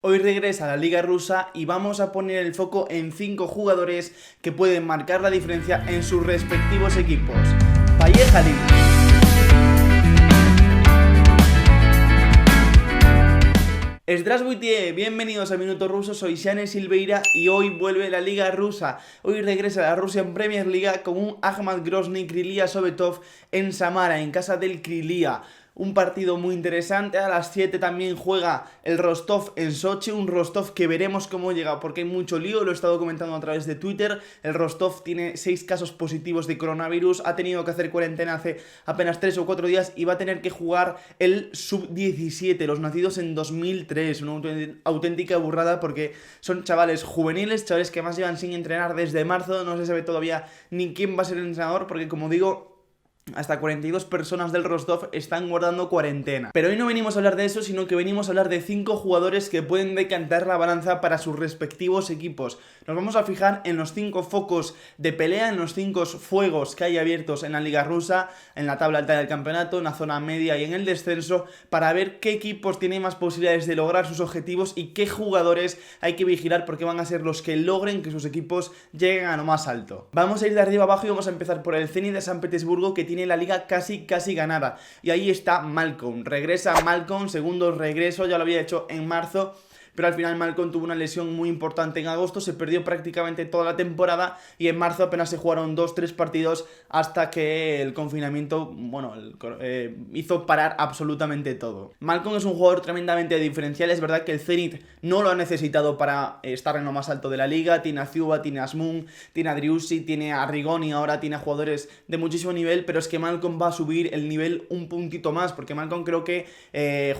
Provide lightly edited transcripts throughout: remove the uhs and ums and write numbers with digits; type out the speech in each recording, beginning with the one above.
Hoy regresa a la Liga Rusa y vamos a poner el foco en 5 jugadores que pueden marcar la diferencia en sus respectivos equipos. Поехали. Здравствуйте, bienvenidos a Minuto Ruso, soy Shane Silveira y hoy vuelve la Liga Rusa. Hoy regresa la Russian Premier League con un Akhmat Grozny Krylia Sovetov en Samara, en casa del Krylia. Un partido muy interesante. A las 7 también juega el Rostov en Sochi, un Rostov que veremos cómo llega, porque hay mucho lío, lo he estado comentando a través de Twitter. El Rostov tiene 6 casos positivos de coronavirus, ha tenido que hacer cuarentena hace apenas 3 o 4 días y va a tener que jugar el Sub-17, los nacidos en 2003, una auténtica burrada porque son chavales juveniles, chavales que más llevan sin entrenar desde marzo, no se sabe todavía ni quién va a ser el entrenador porque, como digo, hasta 42 personas del Rostov están guardando cuarentena. Pero hoy no venimos a hablar de eso, sino que venimos a hablar de 5 jugadores que pueden decantar la balanza para sus respectivos equipos. Nos vamos a fijar en los 5 focos de pelea, en los 5 fuegos que hay abiertos en la Liga Rusa, en la tabla alta del campeonato, en la zona media y en el descenso, para ver qué equipos tienen más posibilidades de lograr sus objetivos y qué jugadores hay que vigilar porque van a ser los que logren que sus equipos lleguen a lo más alto. Vamos a ir de arriba abajo y vamos a empezar por el Zenit de San Petersburgo, que tiene la liga casi ganada. Y ahí está Malcolm. Regresa Malcolm, segundo regreso, ya lo había hecho en marzo, pero al final Malcolm tuvo una lesión muy importante en agosto, se perdió prácticamente toda la temporada y en marzo apenas se jugaron 2-3 partidos hasta que el confinamiento, hizo parar absolutamente todo. Malcolm es un jugador tremendamente diferencial, es verdad que el Zenit no lo ha necesitado para estar en lo más alto de la liga, tiene a Ziuba, tiene a Asmun, tiene a Driussi, tiene a Rigoni, ahora tiene a jugadores de muchísimo nivel, pero es que Malcolm va a subir el nivel un puntito más, porque Malcolm creo que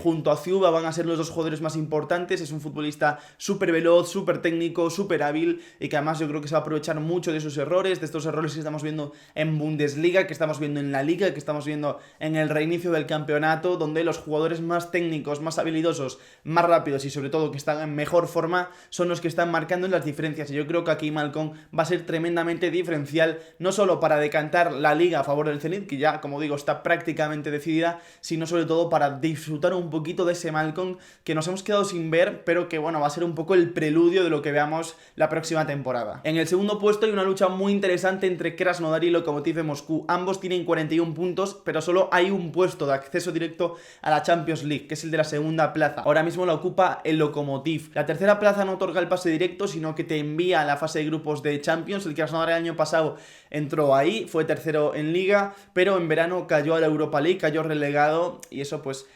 junto a Ziuba van a ser los dos jugadores más importantes, es un futbolista súper veloz, súper técnico, súper hábil y que además yo creo que se va a aprovechar mucho de sus errores, de estos errores que estamos viendo en Bundesliga, que estamos viendo en la Liga, que estamos viendo en el reinicio del campeonato, donde los jugadores más técnicos, más habilidosos, más rápidos y sobre todo que están en mejor forma son los que están marcando las diferencias. Y yo creo que aquí Malcolm va a ser tremendamente diferencial, no solo para decantar la Liga a favor del Zenit, que ya, como digo, está prácticamente decidida, sino sobre todo para disfrutar un poquito de ese Malcolm que nos hemos quedado sin ver, pero que bueno, va a ser un poco el preludio de lo que veamos la próxima temporada. En el segundo puesto hay una lucha muy interesante entre Krasnodar y Lokomotiv de Moscú. Ambos tienen 41 puntos, pero solo hay un puesto de acceso directo a la Champions League, que es el de la segunda plaza. Ahora mismo la ocupa el Lokomotiv. La tercera plaza no otorga el pase directo, sino que te envía a la fase de grupos de Champions. El Krasnodar el año pasado entró ahí, fue tercero en Liga, pero en verano cayó a la Europa League, cayó relegado y eso pues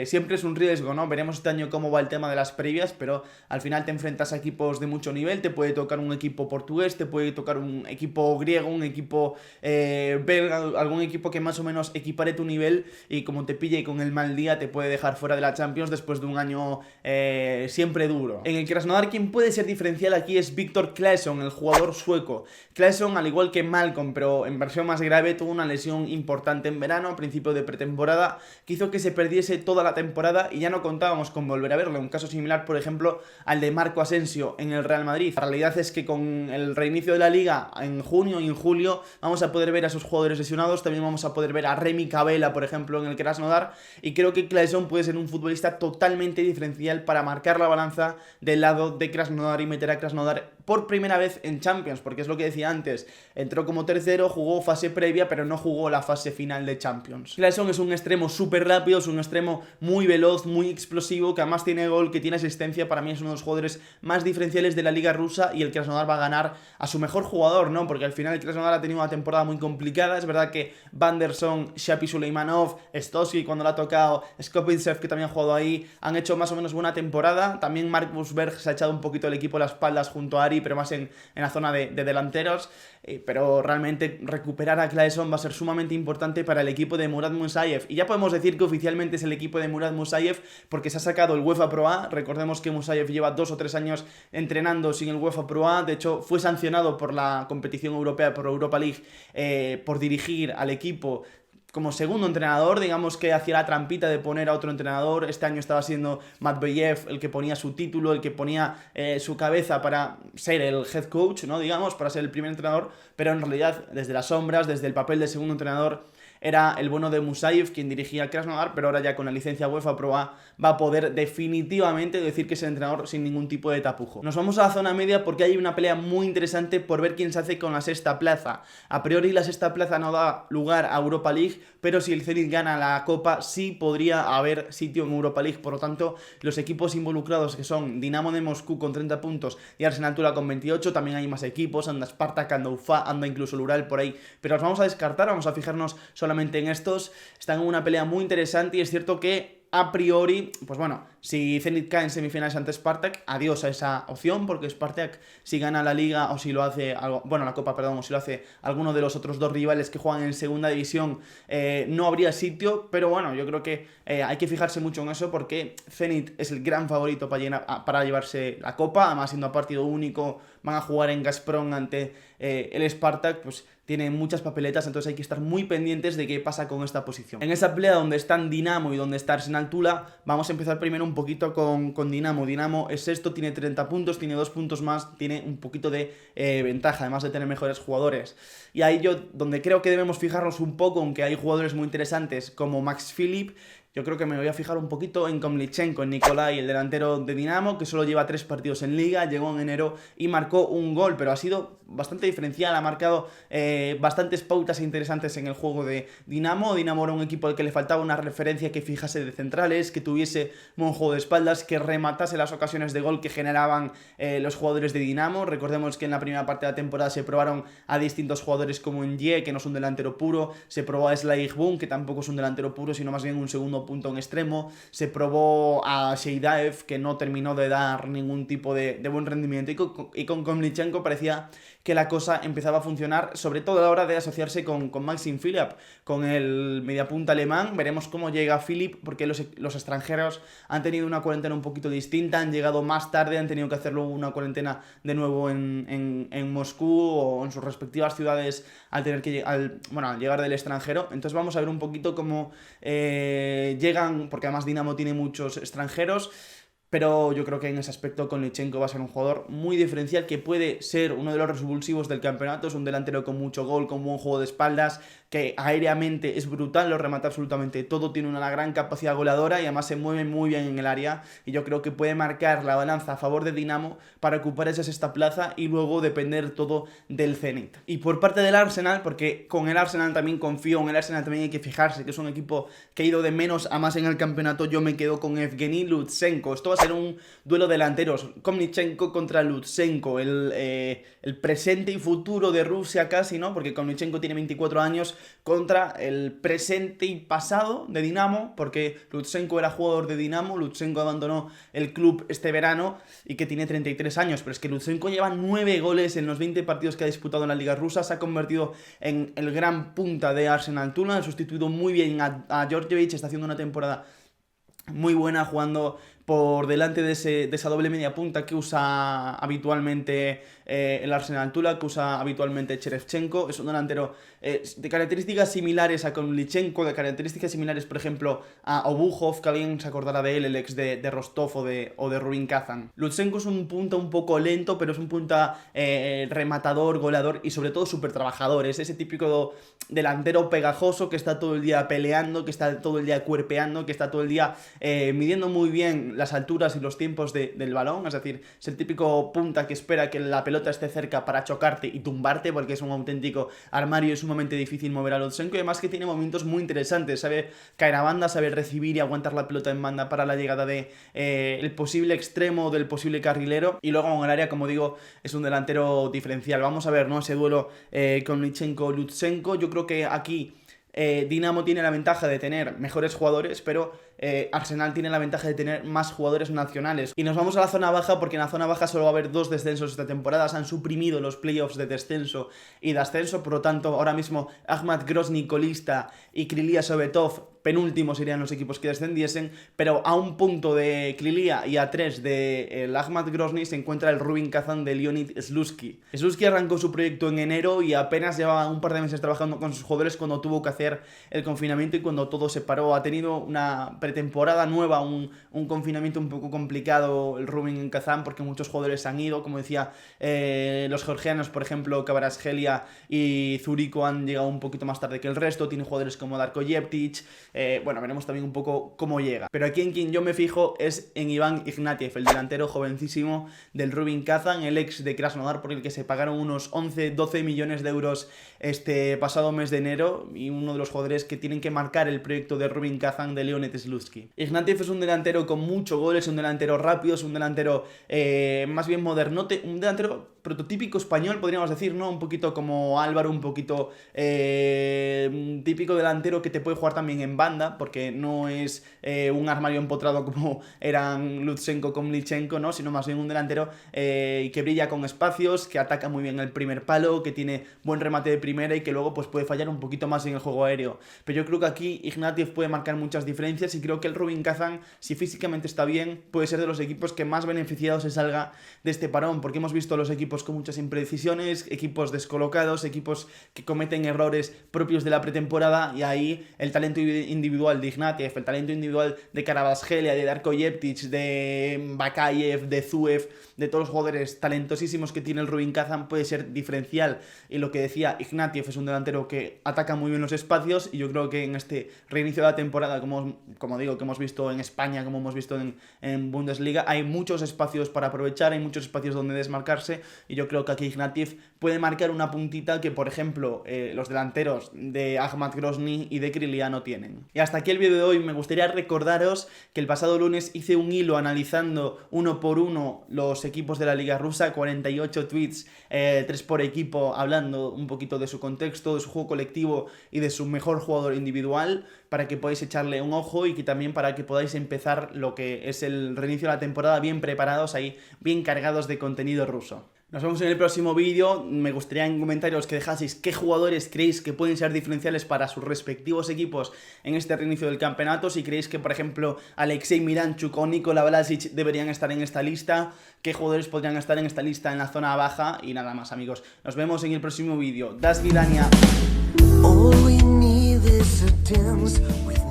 siempre es un riesgo, ¿no? Veremos este año cómo va el tema de las previas, pero al final te enfrentas a equipos de mucho nivel, te puede tocar un equipo portugués, te puede tocar un equipo griego, un equipo belga, algún equipo que más o menos equipare tu nivel y como te pille con el mal día te puede dejar fuera de la Champions después de un año siempre duro. En el Krasnodar quien puede ser diferencial aquí es Viktor Claesson, el jugador sueco. Claesson, al igual que Malcolm, pero en versión más grave, tuvo una lesión importante en verano, a principio de pretemporada, que hizo que se perdiese toda la temporada y ya no contábamos con volver a verlo. Un caso similar, por ejemplo, al de Marco Asensio en el Real Madrid. La realidad es que con el reinicio de la Liga en junio y en julio vamos a poder ver a esos jugadores lesionados, también vamos a poder ver a Remi Cabella, por ejemplo, en el Krasnodar, y creo que Claesson puede ser un futbolista totalmente diferencial para marcar la balanza del lado de Krasnodar y meter a Krasnodar por primera vez en Champions, porque es lo que decía antes, entró como tercero, jugó fase previa, pero no jugó la fase final de Champions. Claesson es un extremo súper rápido, es un extremo muy veloz, muy explosivo, que además tiene gol, que tiene asistencia, para mí es uno de los jugadores más diferenciales de la Liga Rusa y el Krasnodar va a ganar a su mejor jugador, ¿no? Porque al final el Krasnodar ha tenido una temporada muy complicada, es verdad que Vanderson, Shapi Suleimanov, Stoski cuando le ha tocado, Skopinsev que también ha jugado ahí, han hecho más o menos buena temporada, también Markus Berg se ha echado un poquito el equipo a las espaldas junto a Ari, pero más en la zona de delanteros, pero realmente recuperar a Claesson va a ser sumamente importante para el equipo de Murat Musayev, y ya podemos decir que oficialmente es el equipo de Murat Musayev porque se ha sacado el UEFA Pro A. Recordemos que Musayev lleva 2 o 3 años entrenando sin el UEFA Pro A, de hecho fue sancionado por la competición europea, por Europa League, por dirigir al equipo como segundo entrenador, digamos que hacía la trampita de poner a otro entrenador. Este año estaba siendo Matveyev el que ponía su título, el que ponía su cabeza para ser el head coach, ¿no? Digamos, para ser el primer entrenador, pero en realidad desde las sombras, desde el papel de segundo entrenador, era el bueno de Musayev, quien dirigía el Krasnodar, pero ahora ya con la licencia UEFA Pro A va a poder definitivamente decir que es el entrenador sin ningún tipo de tapujo. Nos vamos a la zona media porque hay una pelea muy interesante por ver quién se hace con la sexta plaza. A priori la sexta plaza no da lugar a Europa League, pero si el Zenit gana la Copa sí podría haber sitio en Europa League. Por lo tanto, los equipos involucrados, que son Dinamo de Moscú con 30 puntos y Arsenal Tula con 28, también hay más equipos, anda Spartak, anda Ufa, anda incluso el Ural por ahí, pero los vamos a descartar, vamos a fijarnos solamente en estos. Están en una pelea muy interesante y es cierto que a priori, pues bueno, si Zenit cae en semifinales ante Spartak, adiós a esa opción, porque Spartak, si gana la Liga o si lo hace, la Copa, perdón, o si lo hace alguno de los otros dos rivales que juegan en segunda división, no habría sitio, pero bueno, yo creo que hay que fijarse mucho en eso, porque Zenit es el gran favorito para llevarse la Copa, además siendo a partido único, van a jugar en Gazprom ante el Spartak, pues tiene muchas papeletas, entonces hay que estar muy pendientes de qué pasa con esta posición. En esa pelea donde están Dinamo y donde está Arsenal Tula, vamos a empezar primero un poquito con Dinamo. Dinamo es sexto, tiene 30 puntos, tiene 2 puntos más, tiene un poquito de ventaja, además de tener mejores jugadores. Y ahí yo, donde creo que debemos fijarnos un poco, aunque hay jugadores muy interesantes como Max Philipp, yo creo que me voy a fijar un poquito en Komlichenko, en Nikolai, el delantero de Dinamo, que solo lleva 3 partidos en Liga, llegó en enero y marcó un gol, pero ha sido bastante diferencial, ha marcado bastantes pautas interesantes en el juego de Dinamo. Dinamo era un equipo al que le faltaba una referencia que fijase de centrales, que tuviese buen juego de espaldas, que rematase las ocasiones de gol que generaban los jugadores de Dinamo. Recordemos que en la primera parte de la temporada se probaron a distintos jugadores como Ndié, que no es un delantero puro, se probó a Slaich Boom, que tampoco es un delantero puro, sino más bien un segundo punto en extremo, se probó a Sheidaev, que no terminó de dar ningún tipo de buen rendimiento, y con Komlichenko parecía que la cosa empezaba a funcionar, sobre todo a la hora de asociarse con Maxim Philipp, con el mediapunta alemán. Veremos cómo llega Philipp, porque los extranjeros han tenido una cuarentena un poquito distinta, han llegado más tarde, han tenido que hacer luego una cuarentena de nuevo en Moscú o en sus respectivas ciudades al llegar del extranjero. Entonces vamos a ver un poquito cómo llegan, porque además Dinamo tiene muchos extranjeros, pero yo creo que en ese aspecto Komlichenko va a ser un jugador muy diferencial, que puede ser uno de los revulsivos del campeonato. Es un delantero con mucho gol, con buen juego de espaldas, que aéreamente es brutal, lo remata absolutamente todo, tiene una gran capacidad goleadora y además se mueve muy bien en el área, y yo creo que puede marcar la balanza a favor de Dinamo para ocupar esa sexta plaza y luego depender todo del Zenit. Y por parte del Arsenal, porque con el Arsenal también confío, en el Arsenal también hay que fijarse, que es un equipo que ha ido de menos a más en el campeonato, yo me quedo con Evgeny Lutsenko. Esto va a ser un duelo de delanteros, Komlichenko contra Lutsenko, el presente y futuro de Rusia casi, ¿no? Porque Komlichenko tiene 24 años, contra el presente y pasado de Dinamo, porque Lutsenko era jugador de Dinamo, Lutsenko abandonó el club este verano y que tiene 33 años, pero es que Lutsenko lleva 9 goles en los 20 partidos que ha disputado en la Liga Rusa, se ha convertido en el gran punta de Arsenal Tula, ha sustituido muy bien a Djordjevic, está haciendo una temporada muy buena jugando por delante de esa doble media punta que usa habitualmente el Arsenal Tula, que usa habitualmente Cherevchenko. Es un delantero de características similares a Komlichenko, de características similares, por ejemplo, a Obuhov, que alguien se acordará de él, el ex de Rostov o de Rubin Kazan. Lutsenko es un punta un poco lento, pero es un punta rematador, goleador y sobre todo súper trabajador. Es ese típico delantero pegajoso que está todo el día peleando, que está todo el día cuerpeando, que está todo el día midiendo muy bien las alturas y los tiempos del balón. Es decir, es el típico punta que espera que la pelota esté cerca para chocarte y tumbarte, porque es un auténtico armario y es sumamente difícil mover a Lutsenko, y además que tiene momentos muy interesantes, sabe caer a banda, sabe recibir y aguantar la pelota en banda para la llegada de el posible extremo, del posible carrilero, y luego en el área, como digo, es un delantero diferencial. Vamos a ver, ¿no?, ese duelo con Lutsenko. Yo creo que aquí Dinamo tiene la ventaja de tener mejores jugadores, pero Arsenal tiene la ventaja de tener más jugadores nacionales. Y nos vamos a la zona baja, porque en la zona baja solo va a haber 2 descensos esta temporada. Se han suprimido los playoffs de descenso y de ascenso, por lo tanto ahora mismo Akhmat Grozny colista y Krylia Sovetov penúltimos serían los equipos que descendiesen, pero a un punto de Krylia y a 3 de Akhmat Grozny se encuentra el Rubin Kazan de Leonid Slutsky. Slutsky arrancó su proyecto en enero y apenas llevaba un par de meses trabajando con sus jugadores cuando tuvo que hacer el confinamiento y cuando todo se paró. Ha tenido una pretemporada nueva, un confinamiento un poco complicado el Rubin en Kazán, porque muchos jugadores han ido, como decía, los georgianos, por ejemplo, Kvaratskhelia y Zuriko han llegado un poquito más tarde que el resto, tiene jugadores como Darko Jeptic, bueno, veremos también un poco cómo llega. Pero aquí en quien yo me fijo es en Iván Ignatiev, el delantero jovencísimo del Rubin Kazán, el ex de Krasnodar, por el que se pagaron unos 11-12 millones de euros este pasado mes de enero, y uno de los jugadores que tienen que marcar el proyecto de Rubin Kazán de Leonid Slutsky. Ignatiev es un delantero con mucho gol, es un delantero rápido, es un delantero más bien modernote, un delantero prototípico español, podríamos decir, ¿no? Un poquito como Álvaro, un poquito típico delantero que te puede jugar también en banda, porque no es un armario empotrado como eran Lutsenko con Lichenko, ¿no? Sino más bien un delantero que brilla con espacios, que ataca muy bien el primer palo, que tiene buen remate de primera y que luego pues puede fallar un poquito más en el juego aéreo. Pero yo creo que aquí Ignatiev puede marcar muchas diferencias y creo que el Rubin Kazán, si físicamente está bien, puede ser de los equipos que más beneficiados se salga de este parón, porque hemos visto los equipos con muchas imprecisiones, equipos descolocados, equipos que cometen errores propios de la pretemporada, y ahí el talento individual de Ignatiev, el talento individual de Kvaratskhelia, de Darko Jeptic, de Bakayev, de Zuev, de todos los jugadores talentosísimos que tiene el Rubin Kazán puede ser diferencial. Y lo que decía, Ignatiev es un delantero que ataca muy bien los espacios, y yo creo que en este reinicio de la temporada, como digo, que hemos visto en España, como hemos visto en Bundesliga, hay muchos espacios para aprovechar, hay muchos espacios donde desmarcarse, y yo creo que aquí Ignatiev puede marcar una puntita que, por ejemplo, los delanteros de Akhmat Grozny y de Krylia no tienen. Y hasta aquí el vídeo de hoy. Me gustaría recordaros que el pasado lunes hice un hilo analizando uno por uno los equipos de la Liga Rusa, 48 tweets, 3 por equipo, hablando un poquito de su contexto, de su juego colectivo y de su mejor jugador individual, para que podáis echarle un ojo y que también para que podáis empezar lo que es el reinicio de la temporada bien preparados, ahí bien cargados de contenido ruso. Nos vemos en el próximo vídeo. Me gustaría en comentarios que dejaseis qué jugadores creéis que pueden ser diferenciales para sus respectivos equipos en este reinicio del campeonato. Si creéis que, por ejemplo, Alexei Miranchuk o Nikola Vlasic deberían estar en esta lista, qué jugadores podrían estar en esta lista en la zona baja. Y nada más, amigos. Nos vemos en el próximo vídeo. Das Vidania. All we need is a dance with